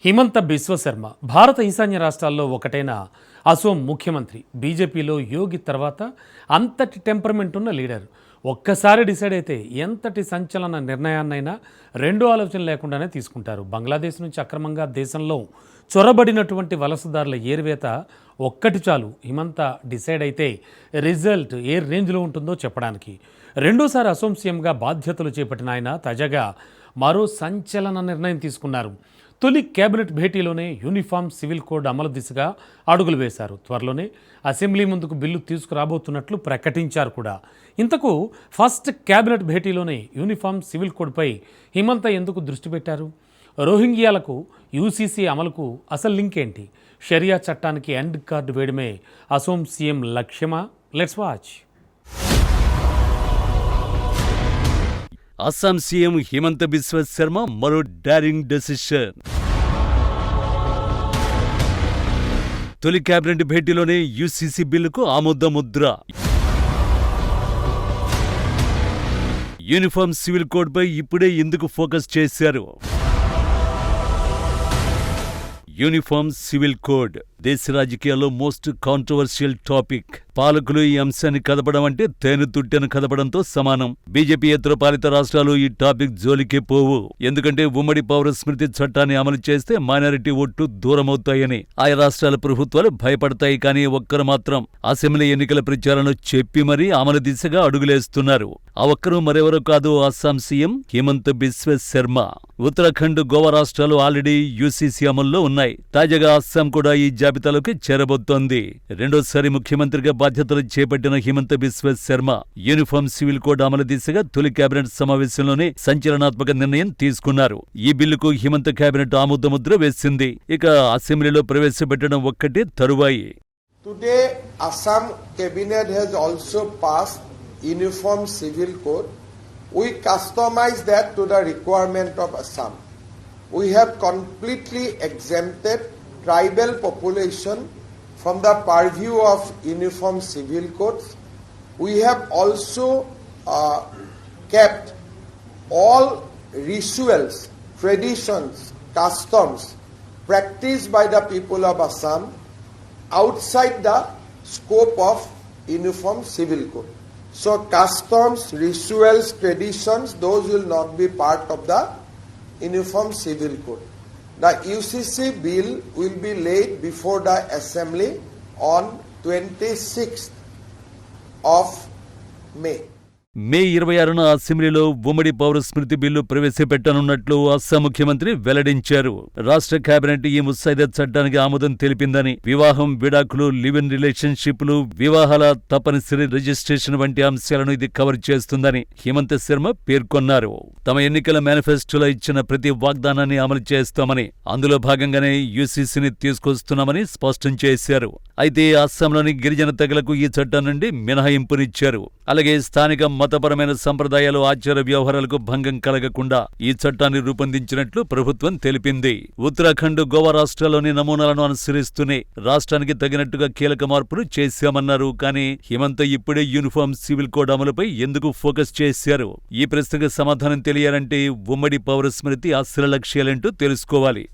హిమంత బిశ్వ శర్మ భారత ఈశాన్య రాష్ట్రాల్లో ఒకటైన అసోం ముఖ్యమంత్రి. బీజేపీలో యోగి తర్వాత అంతటి టెంపర్మెంట్ ఉన్న లీడర్. ఒక్కసారి డిసైడ్ అయితే ఎంతటి సంచలన నిర్ణయాన్నైనా రెండో ఆలోచన లేకుండానే తీసుకుంటారు. బంగ్లాదేశ్ నుంచి అక్రమంగా దేశంలో చొరబడినటువంటి వలసదారుల ఏరివేత ఒక్కటి చాలు. హిమంత డిసైడ్ అయితే రిజల్ట్ ఏ రేంజ్లో ఉంటుందో చెప్పడానికి. రెండోసారి అసోం సీఎంగా బాధ్యతలు చేపట్టిన ఆయన తాజాగా మరో సంచలన నిర్ణయం తీసుకున్నారు. తొలి కేబినెట్ భేటీలోనే యూనిఫామ్ సివిల్ కోడ్ అమలు దిశగా అడుగులు వేశారు. త్వరలోనే అసెంబ్లీ ముందుకు బిల్లు తీసుకురాబోతున్నట్లు ప్రకటించారు కూడా. ఇంతకు ఫస్ట్ కేబినెట్ భేటీలోనే యూనిఫామ్ సివిల్ కోడ్పై హిమంత ఎందుకు దృష్టి పెట్టారు? రోహింగ్యాలకు యూసీసీ అమలుకు అసలు లింక్ ఏంటి? షరియా చట్టానికి ఎండ్ కార్డు వేయడమే అసోం సీఎం లక్ష్యమా? Let's watch. Assam CM Himanta Biswa Sarma మరో డేరింగ్ డెసిషన్. తొలి కేబినెట్ భేటీలోనే యూసీసీ బిల్లుకు ఆమోదముద్ర. యూనిఫామ్ సివిల్ కోడ్పై ఇప్పుడే ఎందుకు ఫోకస్ చేశారు? యూనిఫామ్ సివిల్ కోడ్ దేశ రాజకీయాల్లో మోస్ట్ కాంట్రవర్షియల్ టాపిక్. పాలకులు ఈ అంశాన్ని కదపడం అంటే తేనె తుట్టెను కదపడంతో సమానం. బీజేపీయేతర పాలిత రాష్ట్రాలు ఈ టాపిక్ జోలికే పోవు. ఎందుకంటే ఉమ్మడి పౌర స్మృతి చట్టాన్ని అమలు చేస్తే మైనారిటీ ఓట్లు దూరమవుతాయని ఆయా రాష్ట్రాల ప్రభుత్వాలు భయపడతాయి. కానీ ఒక్కరు మాత్రం అసెంబ్లీ ఎన్నికల ప్రచారంలో చెప్పి మరీ అమలు దిశగా అడుగులేస్తున్నారు. ఆ ఒక్కరు మరెవరో కాదు, అస్సాం సీఎం హిమంత బిశ్వ శర్మ. ఉత్తరాఖండ్, గోవా రాష్ట్రాలు ఆల్రెడీ యూసీసీ అమల్లో ఉన్నాయి. తాజాగా అస్సాం కూడా ఈ జాబితాలోకి చేరబోతోంది. రెండోసారి ముఖ్యమంత్రిగా బాధ్యతలు చేపట్టిన Himanta Biswa Sharma uniform civil code అమలు దిశగా తొలి కేబినెట్ సమావేశంలోనే సంచలనాత్మక నిర్ణయం తీసుకున్నారు. ఈ బిల్లుకు హిమంత కేబినెట్ ఆమోదముద్ర వేసింది. ఇక అసెంబ్లీలో ప్రవేశపెట్టడం ఒక్కటే తరువాయి. Today, Assam cabinet has also passed uniform civil code. We customize that to the requirement of Assam. We have completely exempted tribal population from the purview of uniform civil codes. We have also kept all rituals, traditions, customs practiced by the people of Assam outside the scope of uniform civil code. So customs, rituals, traditions, those will not be part of the uniform civil code. The UCC bill will be laid before the Assembly on 26th of May. మే 26న అసెంబ్లీలో ఉమ్మడి పౌర స్మృతి bill ప్రవేశపెట్టనున్నట్లు Assam ముఖ్యమంత్రి వెల్లడించారు. రాష్ట్ర cabinet ఈ ముసాయిదా చట్టానికి ఆమోదం తెలిపిందని, వివాహం, విడాకులు, లివ్ ఇన్ రిలేషన్షిప్లు, వివాహాల తప్పనిసరి రిజిస్ట్రేషన్ వంటి అంశాలను ఇది కవర్ చేస్తుందని హిమంత శర్మ పేర్కొన్నారు. తమ ఎన్నికల మేనిఫెస్టోలో ఇచ్చిన ప్రతి వాగ్దానాన్ని అమలు చేస్తామని, అందులో భాగంగానే యూసీసీని తీసుకొస్తున్నామని స్పష్టం చేశారు. అయితే అస్సాంలోని గిరిజన తెగలకు ఈ చట్టం నుండి మినహాయింపునిచ్చారు. అలాగే స్థానిక మతపరమైన సంప్రదాయాలు, ఆచార వ్యవహారాలకు భంగం కలగకుండా ఈ చట్టాన్ని రూపొందించినట్లు ప్రభుత్వం తెలిపింది. ఉత్తరాఖండ్, గోవా రాష్ట్రాల్లోని నమూనాలను అనుసరిస్తూనే రాష్ట్రానికి తగినట్టుగా కీలక మార్పులు చేశామన్నారు. కానీ హిమంత ఇప్పుడే యూనిఫామ్ సివిల్ కోడ్ అమలుపై ఎందుకు ఫోకస్ చేశారు? ఈ ప్రశ్నకు సమాధానం తెలియాలంటే ఉమ్మడి పౌర స్మృతి అసలు లక్ష్యాలేంటో తెలుసుకోవాలి.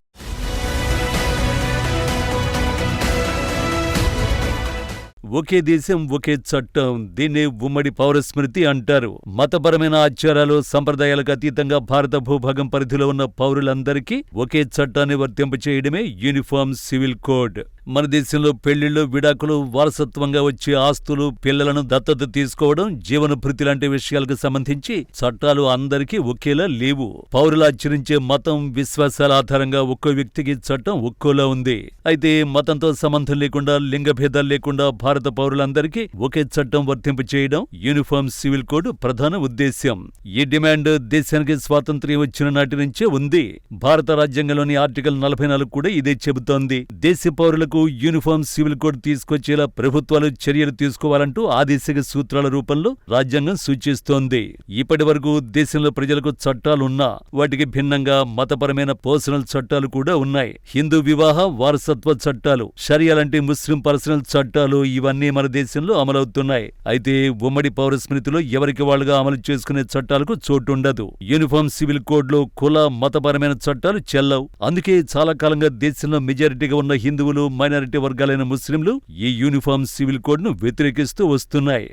ఒకే దేశం, ఒకే చట్టం, దీన్నే ఉమ్మడి పౌరస్మృతి అంటారు. మతపరమైన ఆచారాలు, సంప్రదాయాలకు అతీతంగా భారత భూభాగం పరిధిలో ఉన్న పౌరులందరికీ ఒకే చట్టాన్ని వర్తింపచేయడమే యూనిఫామ్ సివిల్ కోడ్. మన దేశంలో పెళ్లిళ్లు, విడాకులు, వారసత్వంగా వచ్చే ఆస్తులు, పిల్లలను దత్తత తీసుకోవడం, జీవనభృతి లాంటి విషయాలకు సంబంధించి చట్టాలు అందరికీ ఒకేలా లేవు. పౌరులు ఆచరించే మతం, విశ్వాసాల ఆధారంగా ఒక్కో వ్యక్తికి చట్టం ఒక్కోలా ఉంది. అయితే మతంతో సంబంధం లేకుండా, లింగభేదాలు లేకుండా భారత పౌరులందరికీ ఒకే చట్టం వర్తింపు చేయడం యూనిఫామ్ సివిల్ కోడ్ ప్రధాన ఉద్దేశ్యం. ఈ డిమాండ్ దేశానికి స్వాతంత్ర్యం వచ్చిన నాటి నుంచే ఉంది. భారత రాజ్యాంగంలోని ఆర్టికల్ 44 కూడా ఇదే చెబుతోంది. దేశ పౌరులకు హిందువులకు యూనిఫామ్ సివిల్ కోడ్ తీసుకొచ్చేలా ప్రభుత్వాలు చర్యలు తీసుకోవాలంటూ ఆదేశిక సూత్రాల రూపంలో రాజ్యాంగం సూచిస్తోంది. ఇప్పటి వరకు దేశంలో ప్రజలకు చట్టాలున్నా వాటికి భిన్నంగా మతపరమైన పర్సనల్ చట్టాలు కూడా ఉన్నాయి. హిందూ వివాహ వారసత్వ చట్టాలు, షరియా లాంటి ముస్లిం పర్సనల్ చట్టాలు ఇవన్నీ మన దేశంలో అమలవుతున్నాయి. అయితే ఉమ్మడి పౌర స్మృతిలో ఎవరికి వాళ్ళుగా అమలు చేసుకునే చట్టాలకు చోటుండదు. యూనిఫామ్ సివిల్ కోడ్ లో కుల మతపరమైన చట్టాలు చెల్లవు. అందుకే చాలా కాలంగా దేశంలో మెజారిటీగా ఉన్న హిందువులు, మైనారిటీ వర్గాలైన ముస్లింలు ఈ యూనిఫామ్ సివిల్ కోడ్ ను వ్యతిరేకిస్తూ వస్తున్నాయి.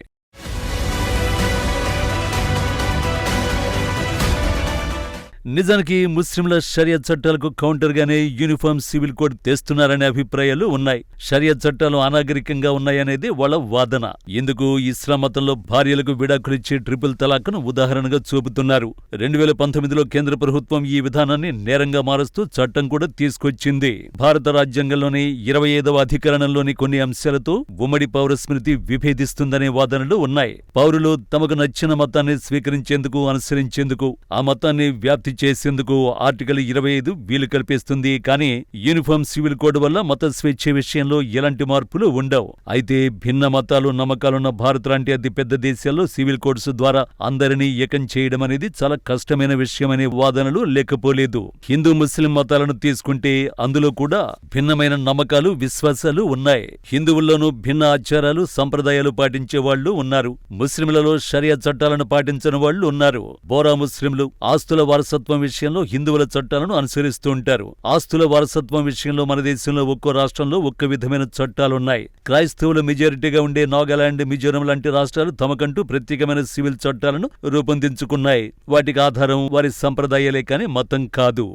నిజానికి ముస్లింల షరియా చట్టాలకు కౌంటర్గానే యూనిఫామ్ సివిల్ కోడ్ తెస్తున్నారనే అభిప్రాయాలు ఉన్నాయి. షరియా చట్టాలు అనాగరికంగా ఉన్నాయనేది వాళ్ళ వాదన. ఇందుకు ఇస్లాం మతంలో భార్యలకు విడాకులిచ్చే ట్రిపుల్ తలాక్ను ఉదాహరణగా చూపుతున్నారు. 2019లో కేంద్ర ప్రభుత్వం ఈ విధానాన్ని నేరంగా మారుస్తూ చట్టం కూడా తీసుకొచ్చింది. భారత రాజ్యాంగంలోని 25వ అధికరణంలోని కొన్ని అంశాలతో ఉమ్మడి పౌర స్మృతి విభేదిస్తుందనే వాదనలు ఉన్నాయి. పౌరులు తమకు నచ్చిన మతాన్ని స్వీకరించేందుకు, అనుసరించేందుకు, ఆ మతాన్ని వ్యాప్తి చేసేందుకు ఆర్టికల్ 25 వీలు కల్పిస్తుంది. కానీ యూనిఫామ్ సివిల్ కోడ్ వల్ల మత స్వేచ్ఛ విషయంలో ఎలాంటి మార్పులు ఉండవు. అయితే భిన్న మతాలు, నమ్మకాలున్న భారత్ లాంటి అతి పెద్ద దేశాల్లో సివిల్ కోడ్స్ ద్వారా అందరినీ ఏకం చేయడం అనేది చాలా కష్టమైన విషయమనే వాదనలు లేకపోలేదు. హిందూ, ముస్లిం మతాలను తీసుకుంటే అందులో కూడా భిన్నమైన నమ్మకాలు, విశ్వాసాలు ఉన్నాయి. హిందువుల్లోనూ భిన్న ఆచారాలు, సంప్రదాయాలు పాటించే వాళ్లు ఉన్నారు. ముస్లింలలో షరియా చట్టాలను పాటించని వాళ్లు ఉన్నారు. బోరా ముస్లింలు ఆస్తుల వారసత్వం విషయంలో హిందువుల చట్టాలను అనుసరిస్తూ ఉంటారు. ఆస్తుల వారసత్వం విషయంలో మన దేశంలో ఒక్కో రాష్ట్రంలో ఒక్క విధమైన చట్టాలున్నాయి. క్రైస్తవుల మెజారిటీగా ఉండే నాగాలాండ్, మిజోరం లాంటి రాష్ట్రాలు తమకంటూ ప్రత్యేకమైన సివిల్ చట్టాలను రూపొందించుకున్నాయి. వాటికి ఆధారం వారి సంప్రదాయాలే కాని మతం కాదు.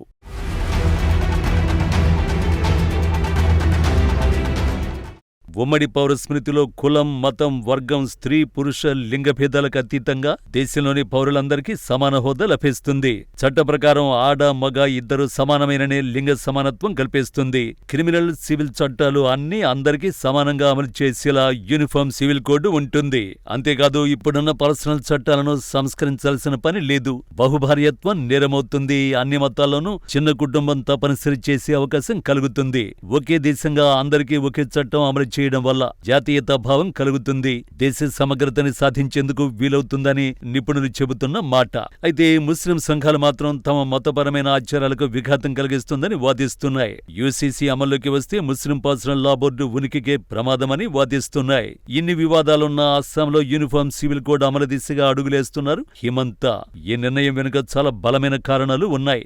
ఉమ్మడి పౌర స్మృతిలో కులం, మతం, వర్గం, స్త్రీ, పురుష, లింగ భేదాలకు అతీతంగా దేశంలోని పౌరులందరికీ సమాన హోదా లభిస్తుంది. చట్ట ప్రకారం ఆడ, మగ ఇద్దరు సమానమైననే లింగ సమానత్వం కల్పిస్తుంది. క్రిమినల్, సివిల్ చట్టాలు అన్నీ అందరికీ సమానంగా అమలు చేసేలా యూనిఫామ్ సివిల్ కోడ్ ఉంటుంది. అంతేకాదు ఇప్పుడున్న పర్సనల్ చట్టాలను సంస్కరించాల్సిన పని లేదు. బహుభార్యత్వం నేరమవుతుంది. అన్ని మతాల్లోనూ చిన్న కుటుంబం తప్పనిసరి చేసే అవకాశం కలుగుతుంది. ఒకే దేశంగా అందరికీ ఒకే చట్టం అమలు చేయడం వల్ల జాతీయతా భావం కలుగుతుంది. దేశ సమగ్రతని సాధించేందుకు వీలవుతుందని నిపుణులు చెబుతున్న మాట. అయితే ముస్లిం సంఘాలు మాత్రం తమ మతపరమైన ఆచారాలకు విఘాతం కలిగిస్తుందని వాదిస్తున్నాయి. యూసీసీ అమల్లోకి వస్తే ముస్లిం పర్సనల్ లా బోర్డు ఉనికికే ప్రమాదమని వాదిస్తున్నాయి. ఇన్ని వివాదాలున్న అస్సాంలో యూనిఫామ్ సివిల్ కోడ్ అమలు దిశగా అడుగులేస్తున్నారు హిమంత. ఈ నిర్ణయం వెనుక చాలా బలమైన కారణాలు ఉన్నాయి.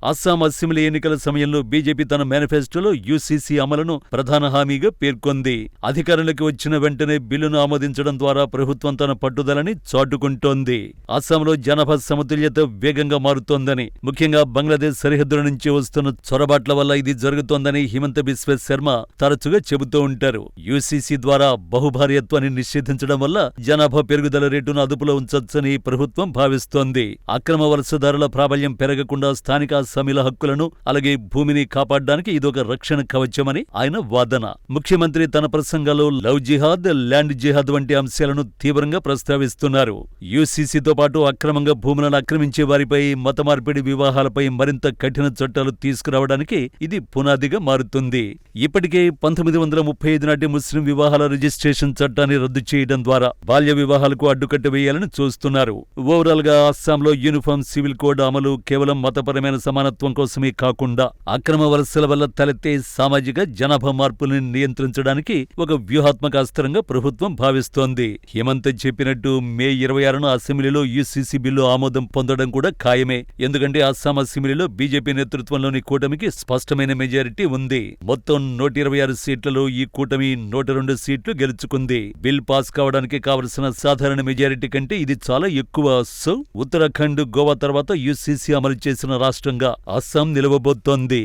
అస్సాం అసెంబ్లీ ఎన్నికల సమయంలో బీజేపీ తన మేనిఫెస్టోలో యూసీసీ అమలును ప్రధాన హామీగా పేర్కొంది. అధికారంలోకి వచ్చిన వెంటనే బిల్లును ఆమోదించడం ద్వారా ప్రభుత్వం తన పట్టుదలని చాటుకుంటోంది. అస్సాంలో జనాభా సమతుల్యత వేగంగా మారుతోందని, ముఖ్యంగా బంగ్లాదేశ్ సరిహద్దుల నుంచి వస్తున్న చొరబాట్ల వల్ల ఇది జరుగుతోందని హిమంత బిశ్వ శర్మ తరచుగా చెబుతూ ఉంటారు. యూసీసీ ద్వారా బహుభార్యత్వాన్ని నిషేధించడం వల్ల జనాభా పెరుగుదల రేటును అదుపులో ఉంచొచ్చని ప్రభుత్వం భావిస్తోంది. అక్రమ వలసదారుల ప్రాబల్యం పెరగకుండా స్థానిక అస్సామీల హక్కులను, అలాగే భూమిని కాపాడడానికి ఇదొక రక్షణ కవచమని ఆయన వాదన. ముఖ్యమంత్రి తన ప్రసంగాల్లో లవ్ జిహాద్, ల్యాండ్ జిహాద్ వంటి అంశాలను తీవ్రంగా ప్రస్తావిస్తున్నారు. యూసీసీతో పాటు అక్రమంగా భూములను ఆక్రమించే వారిపై, మత మార్పిడి వివాహాలపై మరింత కఠిన చట్టాలు తీసుకురావడానికి ఇది పునాదిగా మారుతుంది. ఇప్పటికే 1935 నాటి ముస్లిం వివాహాల రిజిస్ట్రేషన్ చట్టాన్ని రద్దు చేయడం ద్వారా బాల్య వివాహాలకు అడ్డుకట్ట వేయాలని చూస్తున్నారు. ఓవరాల్ గా అస్సాంలో యూనిఫామ్ సివిల్ కోడ్ అమలు కేవలం మతపరమైన సమానత్వం కోసమే కాకుండా అక్రమ వలసల వల్ల తలెత్తే సామాజిక జనాభా మార్పుల్ని నియంత్రించడానికి ఒక వ్యూహాత్మక అస్త్రంగా ప్రభుత్వం భావిస్తోంది. హిమంత చెప్పినట్టు మే 26న అసెంబ్లీలో యూసీసీ బిల్లు ఆమోదం పొందడం కూడా ఖాయమే. ఎందుకంటే అస్సాం అసెంబ్లీలో బీజేపీ నేతృత్వంలోని కూటమికి స్పష్టమైన మెజారిటీ ఉంది. మొత్తం 126 సీట్లలో ఈ కూటమి 102 సీట్లు గెలుచుకుంది. బిల్ పాస్ కావడానికి కావలసిన సాధారణ మెజారిటీ కంటే ఇది చాలా ఎక్కువ. సో ఉత్తరాఖండ్, గోవా తర్వాత యూసీసీ అమలు చేసిన రాష్ట్రంగా అస్సాం నిలవబోతోంది.